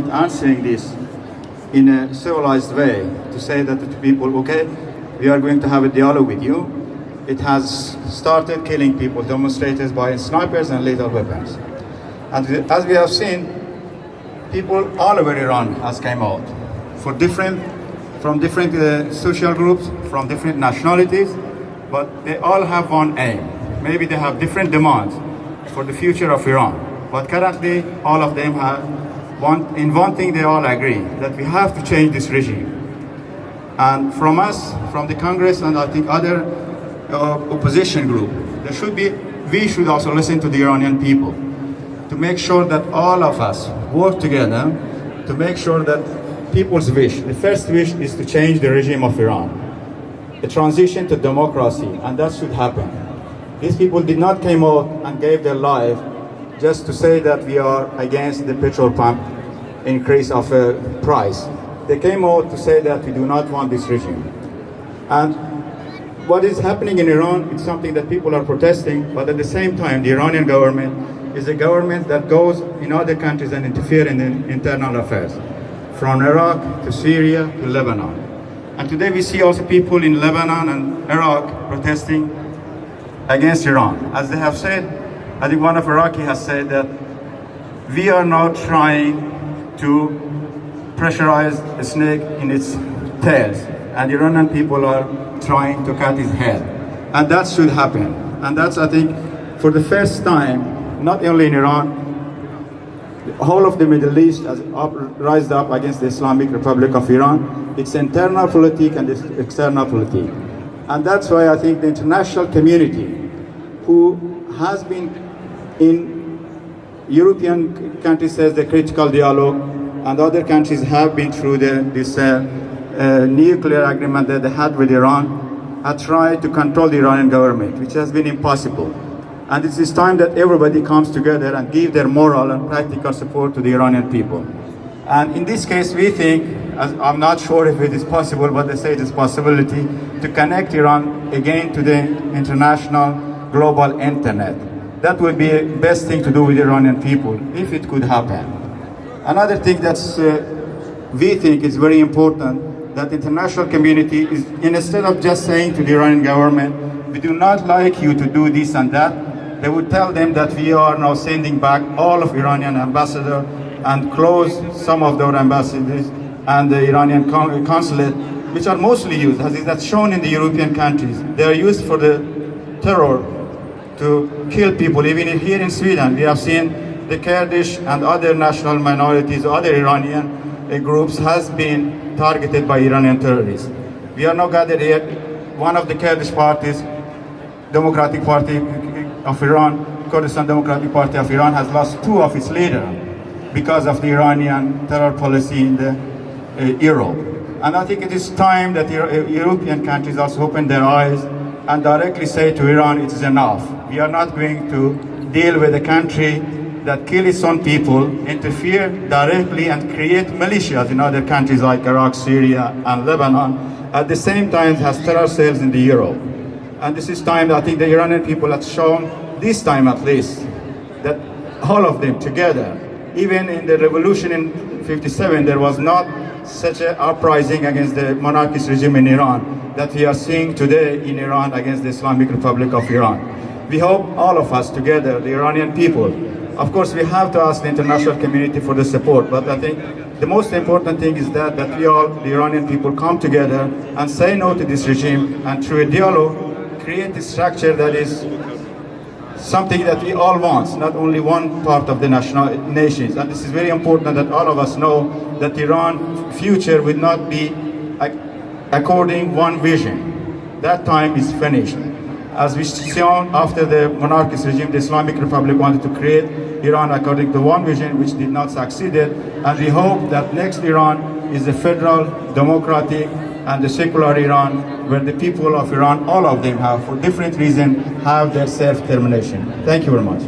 answering this in a civilized way, to say that to people, okay, we are going to have a dialogue with you. It has started killing people, demonstrators by snipers and lethal weapons. And as we have seen, people all over Iran has came out from different social groups, from different nationalities, but they all have one aim. Maybe they have different demands for the future of Iran, but currently all of them in one thing they all agree, that we have to change this regime. And from us, from the Congress and I think other opposition group, we should also listen to the Iranian people to make sure that all of us work together to make sure that people's wish, the first wish is to change the regime of Iran, a transition to democracy, and that should happen. These people did not come out and gave their life just to say that we are against the petrol pump increase of price. They came out to say that we do not want this regime. And what is happening in Iran is something that people are protesting, but at the same time, the Iranian government is a government that goes in other countries and interfere in the internal affairs, from Iraq to Syria to Lebanon. And today we see also people in Lebanon and Iraq protesting against Iran. As they have said, I think one of Iraqi has said that we are not trying to pressurize a snake in its tails, and the Iranian people are trying to cut his head. And that should happen. And that's, I think, for the first time, not only in Iran, the whole of the Middle East has rised up against the Islamic Republic of Iran. It's internal politics and it's external politics. And that's why I think the international community, who has been in European countries, says the critical dialogue, and other countries have been through this nuclear agreement that they had with Iran, have tried to control the Iranian government, which has been impossible. And it is time that everybody comes together and give their moral and practical support to the Iranian people. And in this case, we think, I'm not sure if it is possible, but they say it is a possibility, to connect Iran again to the international global internet. That would be the best thing to do with the Iranian people, if it could happen. Another thing that we think is very important, that the international community is, instead of just saying to the Iranian government, we do not like you to do this and that, they would tell them that we are now sending back all of Iranian ambassadors and close some of their ambassadors and the Iranian consulate, which are mostly used, as is shown in the European countries. They are used for the terror, to kill people. Even here in Sweden, we have seen the Kurdish and other national minorities, other Iranian groups has been targeted by Iranian terrorists. We are now gathered here. One of the Kurdish parties, Democratic Party of Iran, Kurdistan Democratic Party of Iran, has lost 2 of its leaders because of the Iranian terror policy in the Europe. And I think it is time that European countries also open their eyes and directly say to Iran, it is enough. We are not going to deal with a country that kills its own people, interfere directly and create militias in other countries like Iraq, Syria and Lebanon, at the same time has terror cells in the Europe. And this is time that I think the Iranian people have shown, this time at least, that all of them together, even in the revolution in 57, there was not such an uprising against the monarchist regime in Iran that we are seeing today in Iran against the Islamic Republic of Iran. We hope all of us together, the Iranian people, of course we have to ask the international community for the support, but I think the most important thing is that we all, the Iranian people, come together and say no to this regime, and through a dialogue, create a structure that is something that we all want, not only one part of the nations. And this is very important that all of us know that Iran's future will not be according one vision. That time is finished. As we saw after the monarchist regime, the Islamic Republic wanted to create Iran according to one vision, which did not succeed. And we hope that next Iran is a federal, democratic, and the secular Iran, where the people of Iran, all of them have, for different reasons, have their self-determination. Thank you very much.